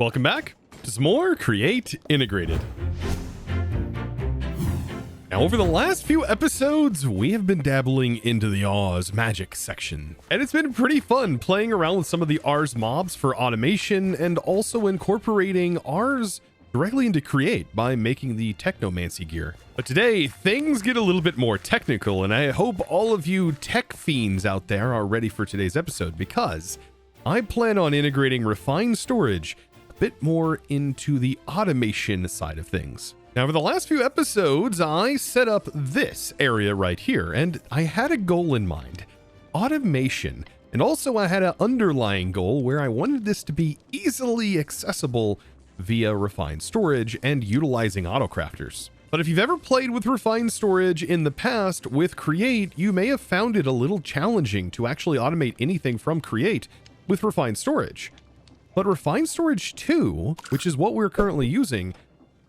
Welcome back to some more Create Integrated. Now, over the last few episodes, we have been dabbling into the Ars magic section, and it's been pretty fun playing around with some of the Ars mobs for automation and also incorporating Ars directly into Create by making the technomancy gear. But today, things get a little bit more technical, and I hope all of you tech fiends out there are ready for today's episode, because I plan on integrating refined storage a bit more into the automation side of things. Now, for the last few episodes, I set up this area right here, and I had a goal in mind, automation. And also I had an underlying goal where I wanted this to be easily accessible via refined storage and utilizing autocrafters. But if you've ever played with refined storage in the past with Create, you may have found it a little challenging to actually automate anything from Create with refined storage. But refined storage 2, which is what we're currently using,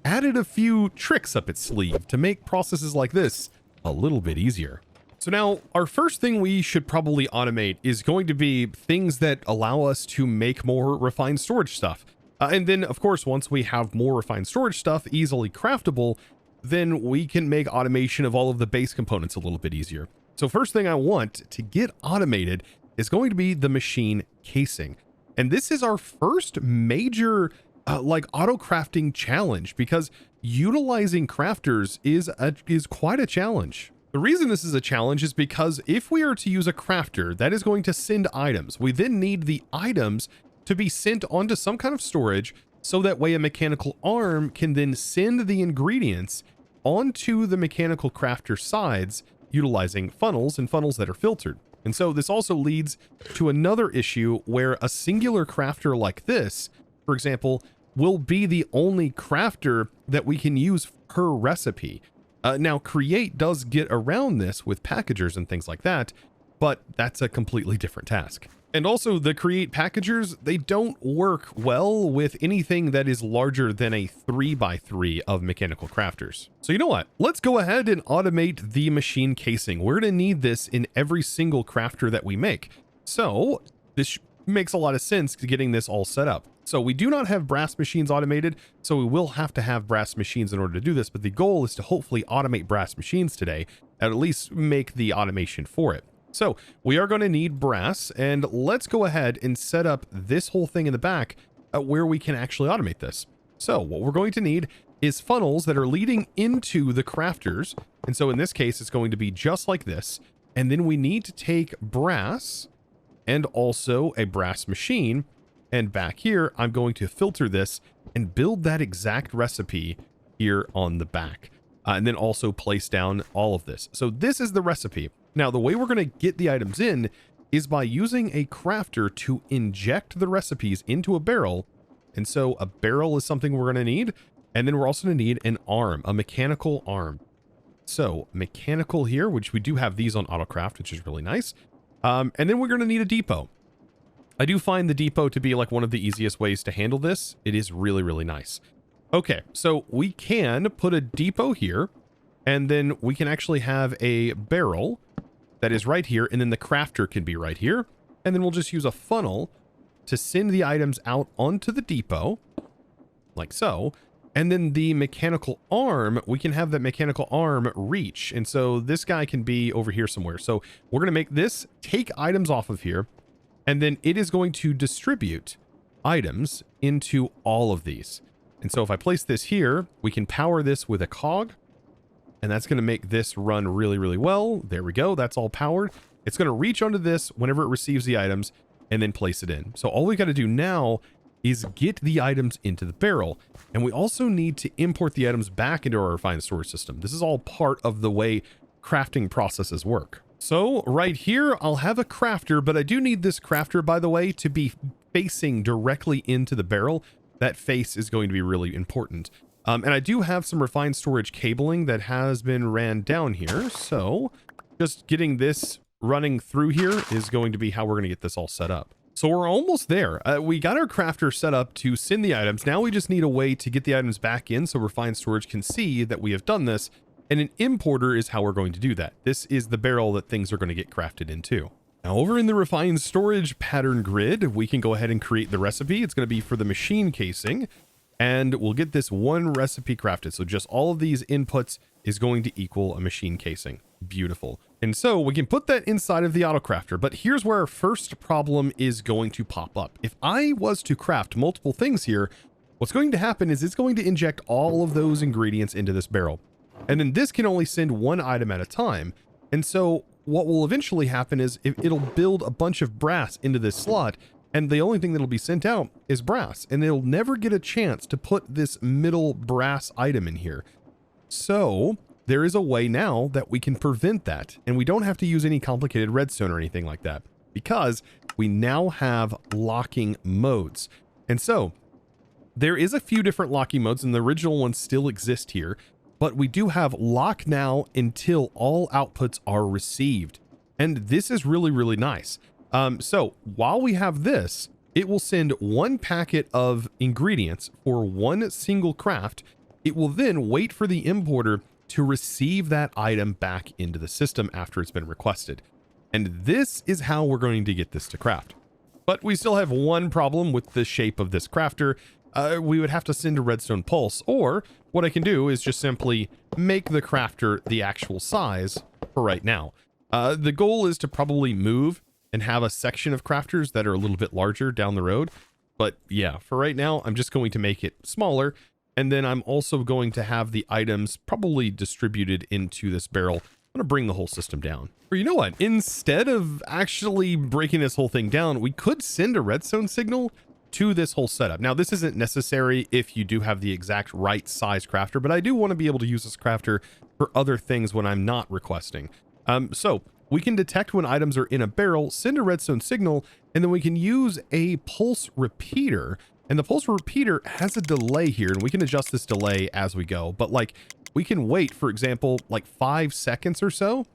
added a few tricks up its sleeve to make processes like this a little bit easier. So now our first thing we should probably automate is going to be things that allow us to make more refined storage stuff. And then of course, once we have more refined storage stuff easily craftable, then we can make automation of all of the base components a little bit easier. So first thing I want to get automated is going to be the machine casing. And this is our first major auto crafting challenge, because utilizing crafters is quite a challenge. The reason this is a challenge is because if we are to use a crafter that is going to send items, we then need the items to be sent onto some kind of storage, so that way a mechanical arm can then send the ingredients onto the mechanical crafter sides utilizing funnels and funnels that are filtered. And so this also leads to another issue where a singular crafter like this, for example, will be the only crafter that we can use per recipe. Now, Create does get around this with packagers and things like that, but that's a completely different task. And also the Create packagers, they don't work well with anything that is larger than a 3x3 of mechanical crafters. So you know what? Let's go ahead and automate the machine casing. We're going to need this in every single crafter that we make. So this makes a lot of sense to getting this all set up. So we do not have brass machines automated, so we will have to have brass machines in order to do this, but the goal is to hopefully automate brass machines today, at least make the automation for it. So we are going to need brass, and let's go ahead and set up this whole thing in the back where we can actually automate this. So what we're going to need is funnels that are leading into the crafters. And so in this case, it's going to be just like this. And then we need to take brass and also a brass machine. And back here, I'm going to filter this and build that exact recipe here on the back. And then also place down all of this. So this is the recipe. Now, the way we're going to get the items in is by using a crafter to inject the recipes into a barrel. And so a barrel is something we're going to need. And then we're also going to need an arm, a mechanical arm. So mechanical here, which we do have these on AutoCraft, which is really nice. And then we're going to need a depot. I do find the depot to be like one of the easiest ways to handle this. It is really, really nice. Okay, so we can put a depot here, and then we can actually have a barrel that is right here, and then the crafter can be right here. And then we'll just use a funnel to send the items out onto the depot, like so. And then the mechanical arm, we can have that mechanical arm reach. And so this guy can be over here somewhere. So we're going to make this take items off of here, and then it is going to distribute items into all of these. And so if I place this here, we can power this with a cog, and that's going to make this run really, really well. There we go. That's all powered. It's going to reach onto this whenever it receives the items and then place it in. So all we got to do now is get the items into the barrel. And we also need to import the items back into our refined storage system. This is all part of the way crafting processes work. So right here, I'll have a crafter, but I do need this crafter, by the way, to be facing directly into the barrel. That face is going to be really important. And I do have some refined storage cabling that has been ran down here. So just getting this running through here is going to be how we're going to get this all set up. So we're almost there. We got our crafter set up to send the items. Now we just need a way to get the items back in so refined storage can see that we have done this. And an importer is how we're going to do that. This is the barrel that things are going to get crafted into. Now over in the refined storage pattern grid, we can go ahead and create the recipe. It's going to be for the machine casing, and we'll get this one recipe crafted. So just all of these inputs is going to equal a machine casing. Beautiful. And so we can put that inside of the autocrafter, but here's where our first problem is going to pop up. If I was to craft multiple things here, what's going to happen is it's going to inject all of those ingredients into this barrel. And then this can only send one item at a time. And so what will eventually happen is it'll build a bunch of brass into this slot, and the only thing that'll be sent out is brass, and it'll never get a chance to put this middle brass item in here. So there is a way now that we can prevent that, and we don't have to use any complicated redstone or anything like that, because we now have locking modes. And so there is a few different locking modes, and the original ones still exist here, but we do have lock now until all outputs are received. And this is really, really nice. So while we have this, it will send one packet of ingredients for one single craft. It will then wait for the importer to receive that item back into the system after it's been requested. And this is how we're going to get this to craft. But we still have one problem with the shape of this crafter. We would have to send a redstone pulse, or what I can do is just simply make the crafter the actual size for right now. The goal is to probably move and have a section of crafters that are a little bit larger down the road. But yeah, for right now, I'm just going to make it smaller. And then I'm also going to have the items probably distributed into this barrel. I'm going to bring the whole system down. Or you know what? Instead of actually breaking this whole thing down, we could send a redstone signal to this whole setup. Now, this isn't necessary if you do have the exact right size crafter, but I do want to be able to use this crafter for other things when I'm not requesting. So we can detect when items are in a barrel, send a redstone signal, and then we can use a pulse repeater. And the pulse repeater has a delay here, and we can adjust this delay as we go. But like, we can wait, for example, like 5 seconds or so,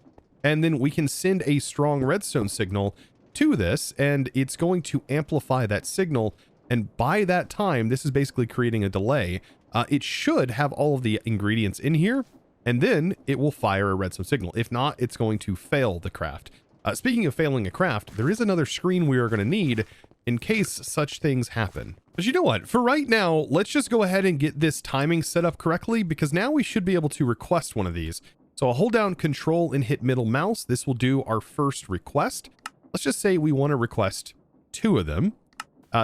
and then we can send a strong redstone signal to this, and it's going to amplify that signal. And by that time, this is basically creating a delay. It should have all of the ingredients in here, and then it will fire a redstone signal. If not, it's going to fail the craft. Speaking of failing a craft, there is another screen we are going to need in case such things happen. But you know what? For right now, let's just go ahead and get this timing set up correctly, because now we should be able to request one of these. So I'll hold down Control and hit middle mouse. This will do our first request. Let's just say we want to request 2 of them,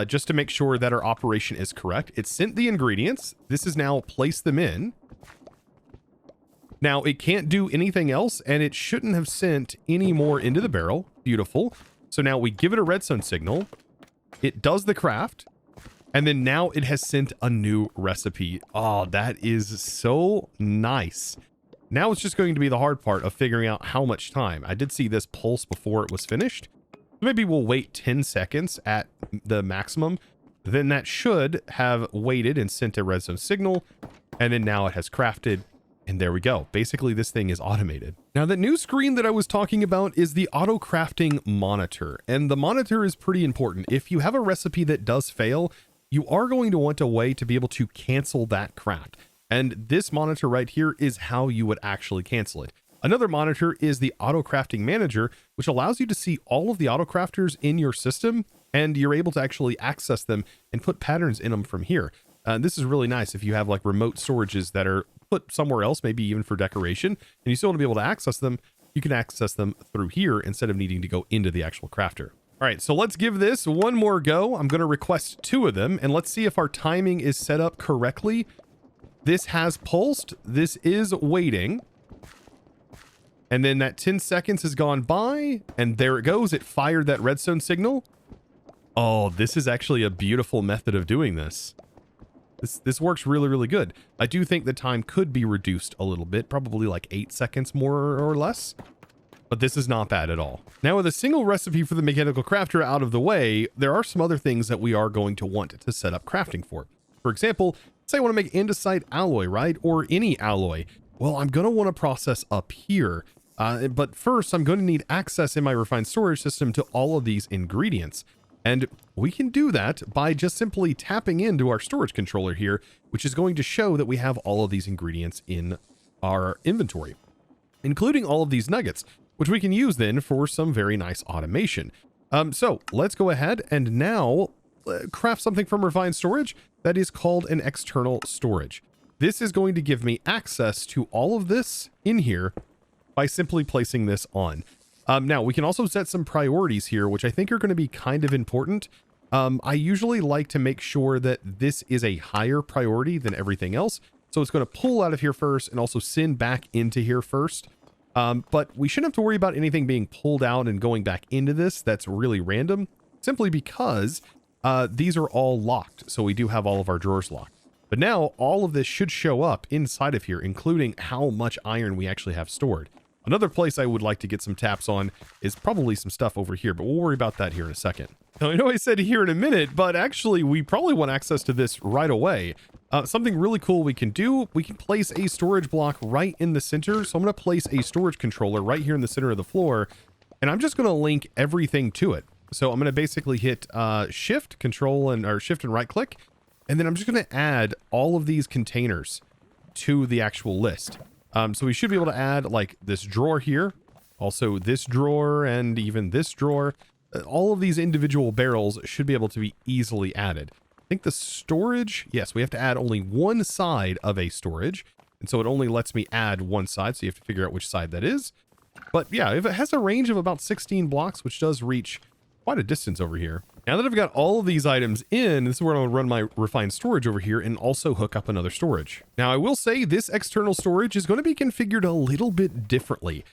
just to make sure that our operation is correct. It sent the ingredients. This is now placed them in. Now it can't do anything else, and it shouldn't have sent any more into the barrel. Beautiful. So now we give it a redstone signal. It does the craft, and then now it has sent a new recipe. Oh, that is so nice. Now it's just going to be the hard part of figuring out how much time. I did see this pulse before it was finished. Maybe we'll wait 10 seconds at the maximum. Then that should have waited and sent a redstone signal. And then now it has crafted. And there we go. Basically, this thing is automated. Now, the new screen that I was talking about is the auto crafting monitor. And the monitor is pretty important. If you have a recipe that does fail, you are going to want a way to be able to cancel that craft. And this monitor right here is how you would actually cancel it. Another monitor is the auto crafting manager, which allows you to see all of the auto crafters in your system, and you're able to actually access them and put patterns in them from here. This is really nice if you have like remote storages that are put somewhere else, maybe even for decoration, and you still want to be able to access them. You can access them through here instead of needing to go into the actual crafter. All right, so let's give this one more go. I'm going to request 2 of them, and let's see if our timing is set up correctly. This has pulsed. This is waiting. And then that 10 seconds has gone by, and there it goes. It fired that redstone signal. Oh, this is actually a beautiful method of doing this. This works really, really good. I do think the time could be reduced a little bit, probably like 8 seconds more or less. But this is not bad at all. Now, with a single recipe for the mechanical crafter out of the way, there are some other things that we are going to want to set up crafting for. For example, say I want to make andesite alloy, right? Or any alloy. Well, I'm going to want to process up here. But first, I'm going to need access in my refined storage system to all of these ingredients. And we can do that by just simply tapping into our storage controller here, which is going to show that we have all of these ingredients in our inventory, including all of these nuggets, which we can use then for some very nice automation. So let's go ahead and now craft something from refined storage that is called an external storage. This is going to give me access to all of this in here by simply placing this on. Now we can also set some priorities here, which I think are going to be kind of important. I usually like to make sure that this is a higher priority than everything else. So it's going to pull out of here first and also send back into here first. But we shouldn't have to worry about anything being pulled out and going back into this. That's really random, simply because these are all locked. So we do have all of our drawers locked. But now all of this should show up inside of here, including how much iron we actually have stored. Another place I would like to get some taps on is probably some stuff over here, but we'll worry about that here in a second. Now, I know I said here in a minute, but actually we probably want access to this right away. Something really cool we can do, we can place a storage block right in the center. So I'm going to place a storage controller right here in the center of the floor, and I'm just going to link everything to it. So I'm going to basically hit shift and right click, and then I'm just going to add all of these containers to the actual list. So we should be able to add like this drawer here, also this drawer, and even this drawer. All of these individual barrels should be able to be easily added. I think the storage, yes, we have to add only one side of a storage. And so it only lets me add one side. So you have to figure out which side that is. But yeah, if it has a range of about 16 blocks, which does reach quite a distance over here. Now that I've got all of these items in, this is where I'm going to run my refined storage over here and also hook up another storage. Now I will say this external storage is going to be configured a little bit differently.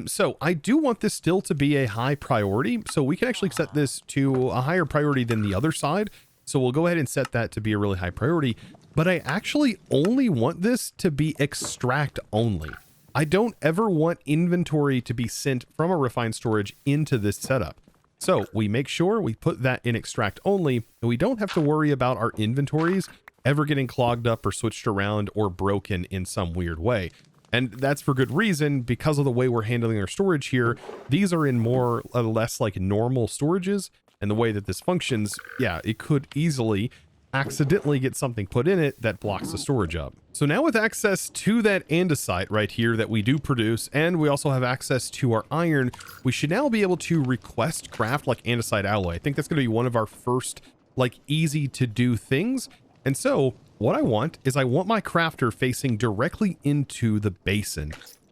So I do want this still to be a high priority. So we can actually set this to a higher priority than the other side. So we'll go ahead and set that to be a really high priority, but I actually only want this to be extract only. I don't ever want inventory to be sent from a refined storage into this setup. So we make sure we put that in extract only, and we don't have to worry about our inventories ever getting clogged up or switched around or broken in some weird way. And that's for good reason, because of the way we're handling our storage here. These are in more or less like normal storages, and the way that this functions, yeah, it could easily accidentally get something put in it that blocks the storage up. So now with access to that andesite right here that we do produce, and we also have access to our iron, we should now be able to request craft like andesite alloy. I think that's going to be one of our first like easy to do things. And so what I want is I want my crafter facing directly into the basin.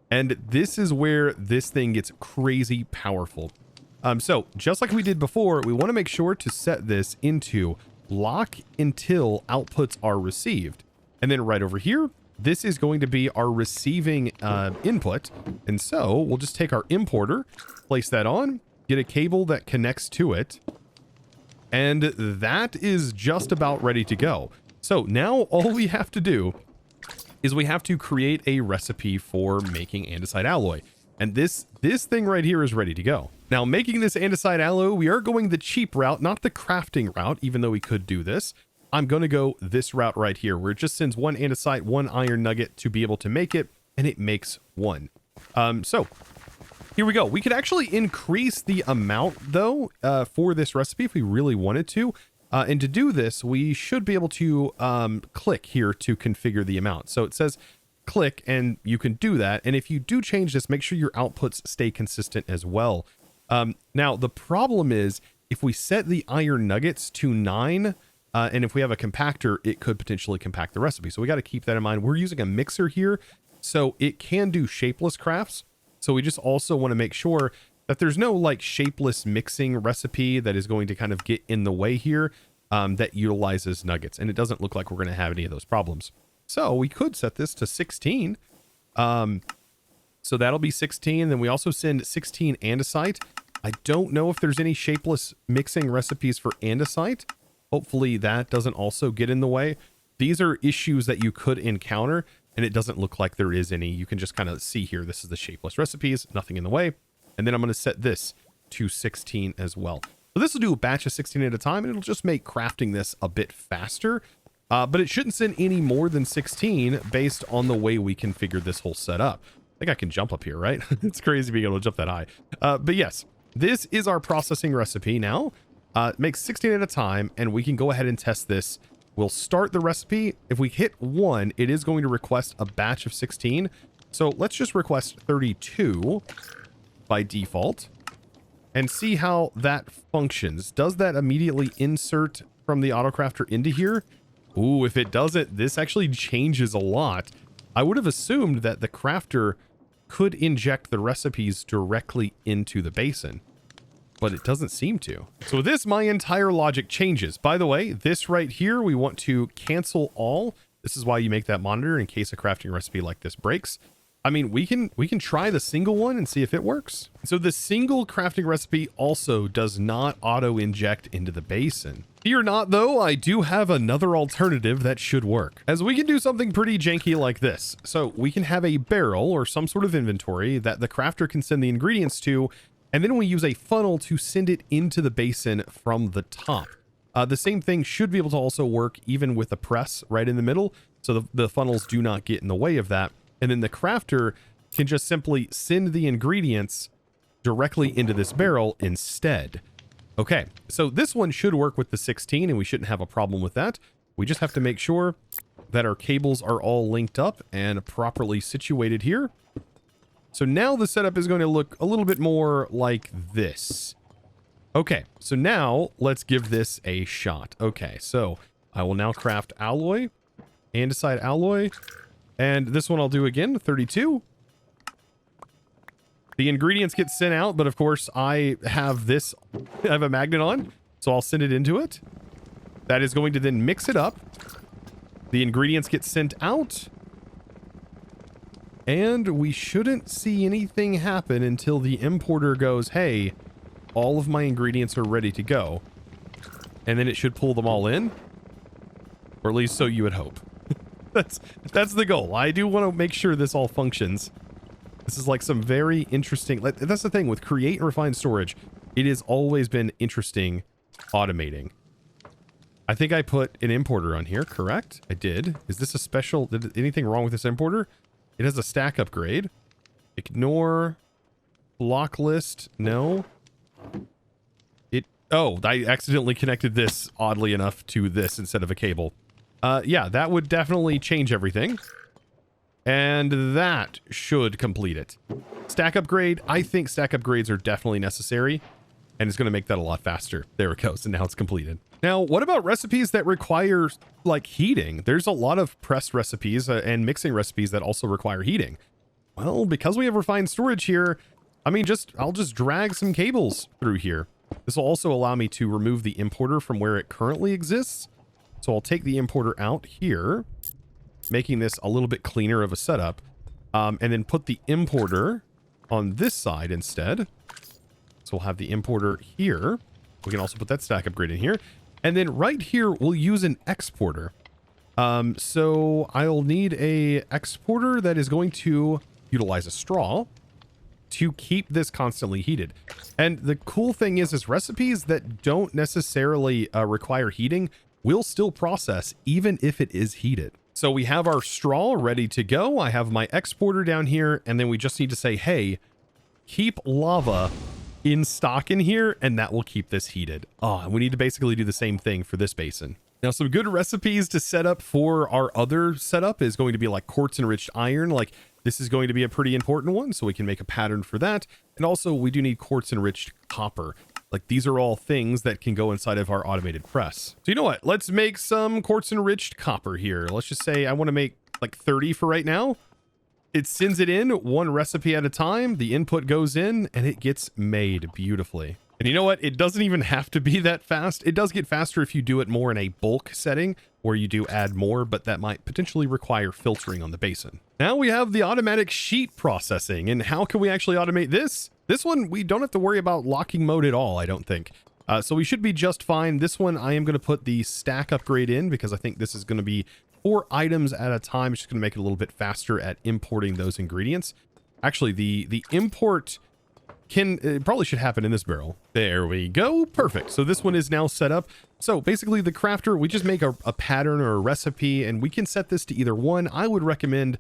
And this is where this thing gets crazy powerful. So just like we did before, we want to make sure to set this into lock until outputs are received. And then right over here, this is going to be our receiving input. And so we'll just take our importer, place that on, get a cable that connects to it. And that is just about ready to go. So now all we have to do is we have to create a recipe for making andesite alloy. And this thing right here is ready to go. Now, making this andesite alloy, we are going the cheap route, not the crafting route, even though we could do this. I'm going to go this route right here, where it just sends one andesite, one iron nugget to be able to make it, and it makes one. So here we go. We could actually increase the amount, though, for this recipe if we really wanted to. And to do this, we should be able to click here to configure the amount. So it says click, and you can do that. And if you do change this, make sure your outputs stay consistent as well. Now, the problem is if we set the iron nuggets to 9, and if we have a compactor, it could potentially compact the recipe. So we got to keep that in mind. We're using a mixer here, so it can do shapeless crafts. So we just also want to make sure that there's no like shapeless mixing recipe that is going to kind of get in the way here that utilizes nuggets. And it doesn't look like we're going to have any of those problems. So we could set this to 16. So that'll be 16. Then we also send 16 andesite. I don't know if there's any shapeless mixing recipes for andesite. Hopefully that doesn't also get in the way. These are issues that you could encounter, and it doesn't look like there is any. You can just kind of see here, this is the shapeless recipes, nothing in the way. And then I'm going to set this to 16 as well. So this will do a batch of 16 at a time, and it'll just make crafting this a bit faster. But it shouldn't send any more than 16 based on the way we configured this whole setup. I think I can jump up here, right? It's crazy being able to jump that high. But yes, this is our processing recipe now. It makes 16 at a time, and we can go ahead and test this. We'll start the recipe. If we hit 1, it is going to request a batch of 16. So let's just request 32. by default and see how that functions. Does that immediately insert from the autocrafter into here? Ooh, if it doesn't, this actually changes a lot. I would have assumed that the crafter could inject the recipes directly into the basin, but it doesn't seem to. So with this, my entire logic changes. By the way, this right here, we want to cancel all. This is why you make that monitor in case a crafting recipe like this breaks. I mean, we can try the single one and see if it works. So the single crafting recipe also does not auto inject into the basin. Fear not though, I do have another alternative that should work, as we can do something pretty janky like this. So we can have a barrel or some sort of inventory that the crafter can send the ingredients to, and then we use a funnel to send it into the basin from the top. The same thing should be able to also work even with a press right in the middle, so the funnels do not get in the way of that. And then the crafter can just simply send the ingredients directly into this barrel instead. Okay, so this one should work with the 16 and we shouldn't have a problem with that. We just have to make sure that our cables are all linked up and properly situated here. So now the setup is going to look a little bit more like this. Okay, so now let's give this a shot. Okay, so I will now craft alloy, andesite alloy, and this one I'll do again, 32. The ingredients get sent out, but of course I have this, I have a magnet on, so I'll send it into it. That is going to then mix it up. The ingredients get sent out. And we shouldn't see anything happen until the importer goes, hey, all of my ingredients are ready to go. And then it should pull them all in. Or at least so you would hope. That's the goal. I do want to make sure this all functions. This is like some very interesting... That's the thing with create and refine storage. It has always been interesting automating. I think I put an importer on here, correct? I did. Is this a special... Anything wrong with this importer? It has a stack upgrade. Ignore. Block list. No. Oh, I accidentally connected this, oddly enough, to this instead of a cable. Yeah, that would definitely change everything. And that should complete it. Stack upgrade. I think stack upgrades are definitely necessary. And it's going to make that a lot faster. There it goes. And now it's completed. Now, what about recipes that require, like, heating? There's a lot of pressed recipes and mixing recipes that also require heating. Well, because we have refined storage here, I mean, I'll just drag some cables through here. This will also allow me to remove the importer from where it currently exists. So I'll take the importer out here, making this a little bit cleaner of a setup, and then put the importer on this side instead. So we'll have the importer here. We can also put that stack upgrade in here. And then right here, we'll use an exporter. So I'll need a exporter that is going to utilize a straw to keep this constantly heated. And the cool thing is recipes that don't necessarily require heating will still process even if it is heated. So we have our straw ready to go. I have my exporter down here, and then we just need to say, hey, keep lava in stock in here, and that will keep this heated. Oh, we need to basically do the same thing for this basin. Now, some good recipes to set up for our other setup is going to be like quartz enriched iron. Like, this is going to be a pretty important one, so we can make a pattern for that. And also, we do need quartz enriched copper. Like, these are all things that can go inside of our automated press. So you know what? Let's make some quartz enriched copper here. Let's just say I want to make like 30 for right now. It sends it in one recipe at a time. The input goes in and it gets made beautifully. And you know what? It doesn't even have to be that fast. It does get faster if you do it more in a bulk setting, or you do add more, but that might potentially require filtering on the basin. Now we have the automatic sheet processing. And how can we actually automate this? This one, we don't have to worry about locking mode at all, I don't think. So we should be just fine. This one, I am going to put the stack upgrade in because I think this is going to be 4 items at a time. It's just going to make it a little bit faster at importing those ingredients. Actually, the import it probably should happen in this barrel. There we go. Perfect. So this one is now set up. So basically the crafter, we just make a pattern or a recipe, and we can set this to either one. I would recommend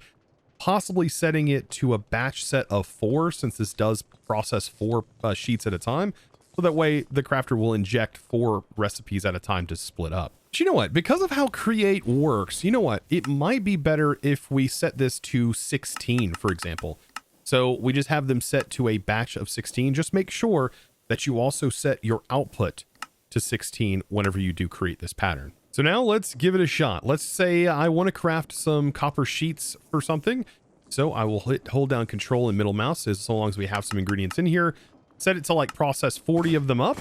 possibly setting it to a batch set of 4, since this does process 4 sheets at a time. So that way the crafter will inject 4 recipes at a time to split up. But you know what? Because of how create works, you know what? It might be better if we set this to 16, for example. So we just have them set to a batch of 16. Just make sure that you also set your output to 16 whenever you do create this pattern. So now let's give it a shot. Let's say I want to craft some copper sheets for something. So I will hold down control and middle mouse as long as we have some ingredients in here. Set it to like process 40 of them up.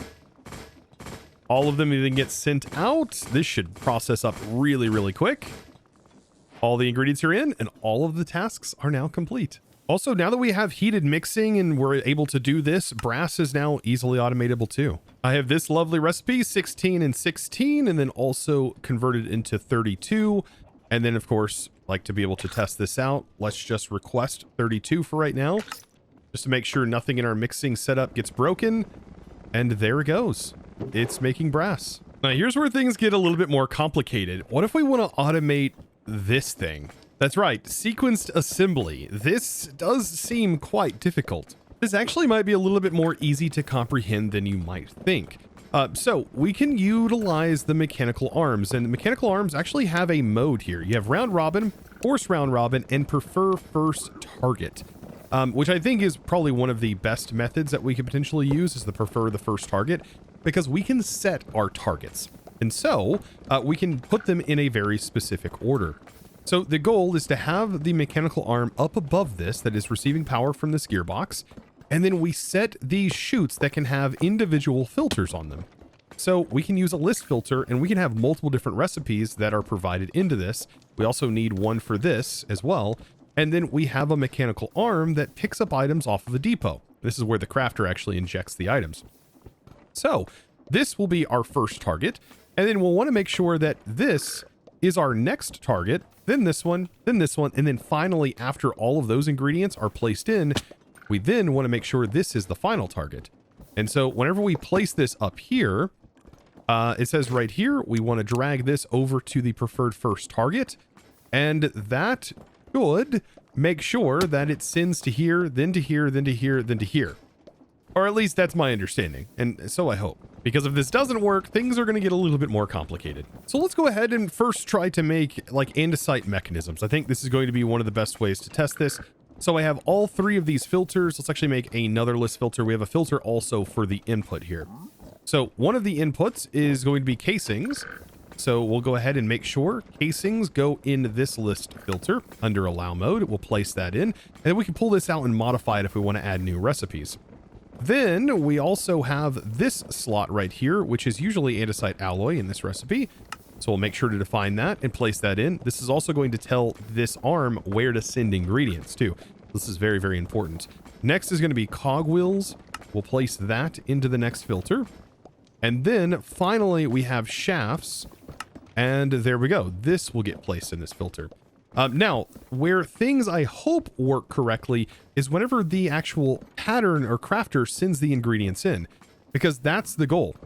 All of them then get sent out. This should process up really, really quick. All the ingredients are in and all of the tasks are now complete. Also, now that we have heated mixing and we're able to do this, brass is now easily automatable too. I have this lovely recipe, 16 and 16, and then also converted into 32. And then of course, like to be able to test this out, let's just request 32 for right now, just to make sure nothing in our mixing setup gets broken. And there it goes. It's making brass. Now here's where things get a little bit more complicated. What if we want to automate this thing? That's right, sequenced assembly. This does seem quite difficult. This actually might be a little bit more easy to comprehend than you might think. So we can utilize the mechanical arms, and the mechanical arms actually have a mode here. You have round robin, force round robin, and prefer first target, which I think is probably one of the best methods that we could potentially use, is the prefer the first target, because we can set our targets. And so we can put them in a very specific order. So the goal is to have the mechanical arm up above this that is receiving power from this gearbox. And then we set these chutes that can have individual filters on them. So we can use a list filter and we can have multiple different recipes that are provided into this. We also need one for this as well. And then we have a mechanical arm that picks up items off of a depot. This is where the crafter actually injects the items. So this will be our first target. And then we'll want to make sure that this is our next target, then this one, and then finally, after all of those ingredients are placed in, we then want to make sure this is the final target. And so whenever we place this up here, it says right here, we want to drag this over to the preferred first target, and that should make sure that it sends to here, then to here, then to here, then to here. Or at least that's my understanding, and so I hope. Because if this doesn't work, things are going to get a little bit more complicated. So let's go ahead and first try to make like andesite mechanisms. I think this is going to be one of the best ways to test this. So I have all three of these filters. Let's actually make another list filter. We have a filter also for the input here. So one of the inputs is going to be casings. So we'll go ahead and make sure casings go in this list filter under allow mode. We'll place that in, and then we can pull this out and modify it if we want to add new recipes. Then we also have this slot right here, which is usually andesite alloy in this recipe. So we'll make sure to define that and place that in. This is also going to tell this arm where to send ingredients to. This is very, very important. Next is going to be cog wheels. We'll place that into the next filter. And then finally we have shafts. And there we go. This will get placed in this filter. Now, where things I hope work correctly is whenever the actual pattern or crafter sends the ingredients in, because that's the goal.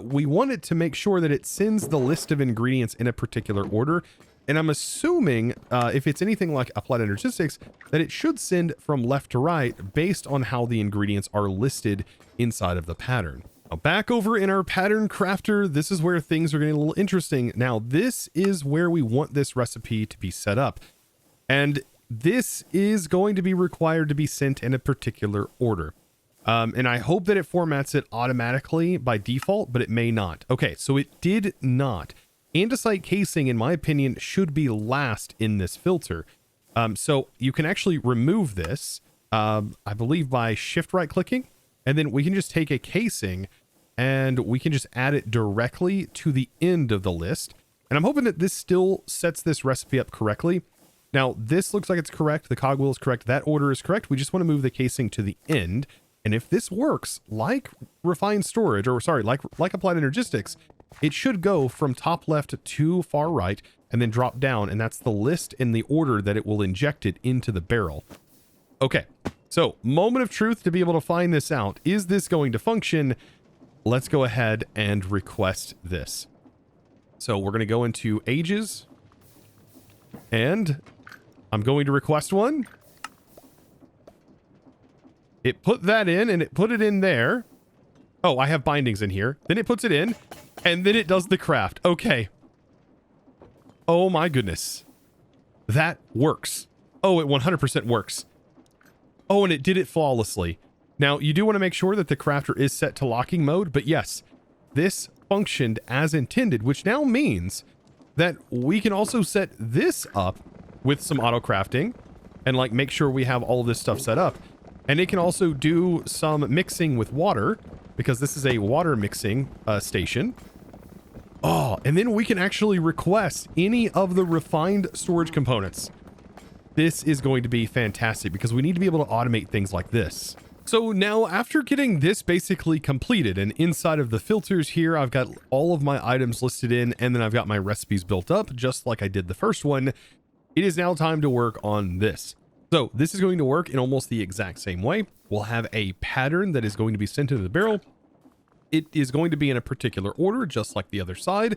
We want it to make sure that it sends the list of ingredients in a particular order. And I'm assuming if it's anything like Applied Energistics, that it should send from left to right based on how the ingredients are listed inside of the pattern. Now, back over in our pattern crafter, this is where things are getting a little interesting. Now, this is where we want this recipe to be set up. And this is going to be required to be sent in a particular order. And I hope that it formats it automatically by default, but it may not. Okay, so it did not. Andesite casing, in my opinion, should be last in this filter. So you can actually remove this, I believe by shift right clicking. And then we can just take a casing and we can just add it directly to the end of the list. And I'm hoping that this still sets this recipe up correctly. Now, this looks like it's correct. The cogwheel is correct. That order is correct. We just want to move the casing to the end. And if this works, like refined storage, or sorry, like Applied Energistics, it should go from top left to far right and then drop down. And that's the list in the order that it will inject it into the barrel. Okay. So, moment of truth to be able to find this out. Is this going to function? Let's go ahead and request this. So, we're going to go into ages. And I'm going to request one. It put that in and it put it in there. Oh, I have bindings in here. Then it puts it in. And then it does the craft. Okay. Oh my goodness. That works. Oh, it 100% works. Oh, and it did it flawlessly. Now, you do want to make sure that the crafter is set to locking mode, but yes, this functioned as intended, which now means that we can also set this up with some auto crafting and like make sure we have all of this stuff set up. And it can also do some mixing with water because this is a water mixing station. Oh, and then we can actually request any of the refined storage components. This is going to be fantastic because we need to be able to automate things like this. So now after getting this basically completed and inside of the filters here, I've got all of my items listed in and then I've got my recipes built up just like I did the first one. It is now time to work on this. So this is going to work in almost the exact same way. We'll have a pattern that is going to be sent into the barrel. It is going to be in a particular order, just like the other side.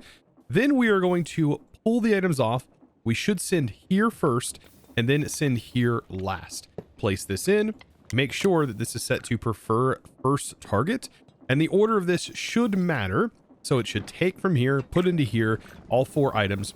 Then we are going to pull the items off. We should send here first and then send here last. Place this in. Make sure that this is set to prefer first target, and the order of this should matter. So it should take from here, put into here, all 4 items,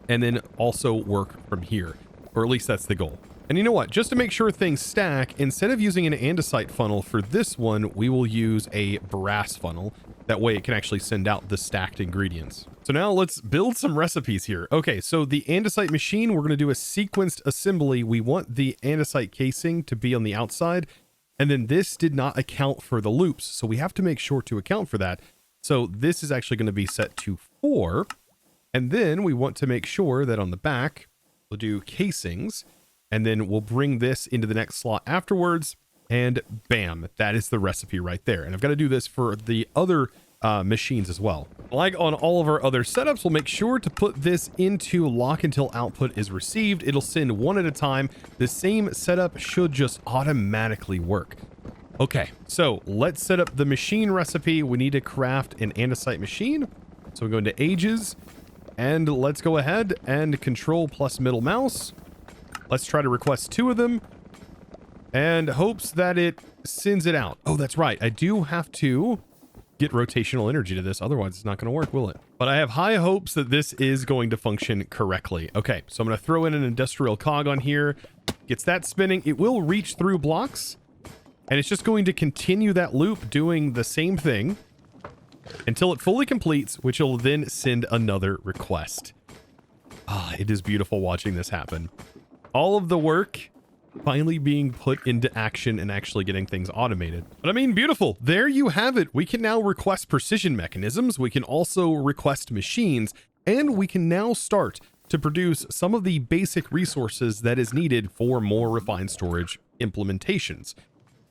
and then also work from here, or at least that's the goal. And you know what? Just to make sure things stack, instead of using an andesite funnel for this one, we will use a brass funnel. That way it can actually send out the stacked ingredients. So now let's build some recipes here. Okay, so the andesite machine, we're going to do a sequenced assembly. We want the andesite casing to be on the outside, and then this did not account for the loops. So we have to make sure to account for that. So this is actually going to be set to 4. And then we want to make sure that on the back, we'll do casings, and then we'll bring this into the next slot afterwards. And bam, that is the recipe right there. And I've got to do this for the other machines as well. Like on all of our other setups, we'll make sure to put this into lock until output is received. It'll send one at a time. The same setup should just automatically work. Okay, so let's set up the machine recipe. We need to craft an andesite machine. So we go into ages and let's go ahead and control plus middle mouse. Let's try to request 2 of them. And hopes that it sends it out. Oh, that's right. I do have to get rotational energy to this. Otherwise, it's not going to work, will it? But I have high hopes that this is going to function correctly. Okay, so I'm going to throw in an industrial cog on here. Gets that spinning. It will reach through blocks. And it's just going to continue that loop doing the same thing until it fully completes, which will then send another request. Ah, it is beautiful watching this happen. All of the work finally being put into action and actually getting things automated. But I mean, beautiful. There you have it. We can now request precision mechanisms. We can also request machines, and we can now start to produce some of the basic resources that is needed for more refined storage implementations.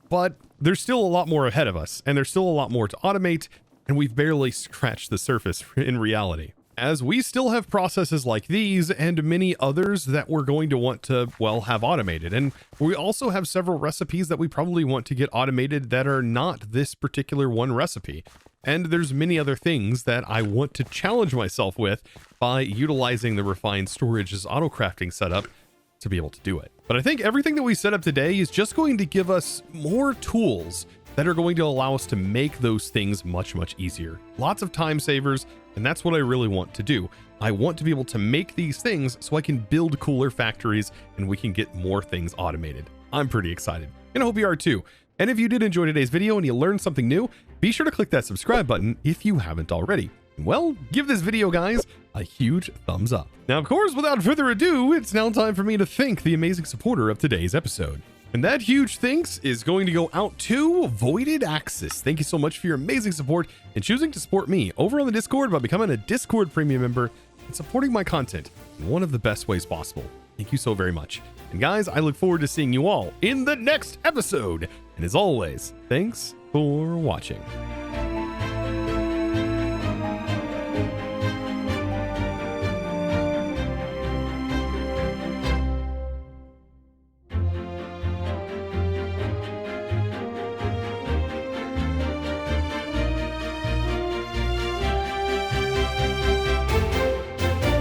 But there's still a lot more ahead of us, and there's still a lot more to automate, and we've barely scratched the surface in reality, as we still have processes like these and many others that we're going to want to, well, have automated. And we also have several recipes that we probably want to get automated that are not this particular one recipe. And there's many other things that I want to challenge myself with by utilizing the refined storage's auto crafting setup to be able to do it. But I think everything that we set up today is just going to give us more tools that are going to allow us to make those things much, much easier. Lots of time savers, and that's what I really want to do. I want to be able to make these things so I can build cooler factories and we can get more things automated. I'm pretty excited, and I hope you are too. And if you did enjoy today's video and you learned something new, be sure to click that subscribe button if you haven't already. Well, give this video, guys, a huge thumbs up. Now, of course, without further ado, it's now time for me to thank the amazing supporter of today's episode. And that huge thanks is going to go out to Voided Axis. Thank you so much for your amazing support and choosing to support me over on the Discord by becoming a Discord premium member and supporting my content in one of the best ways possible. Thank you so very much. And guys, I look forward to seeing you all in the next episode. And as always, thanks for watching.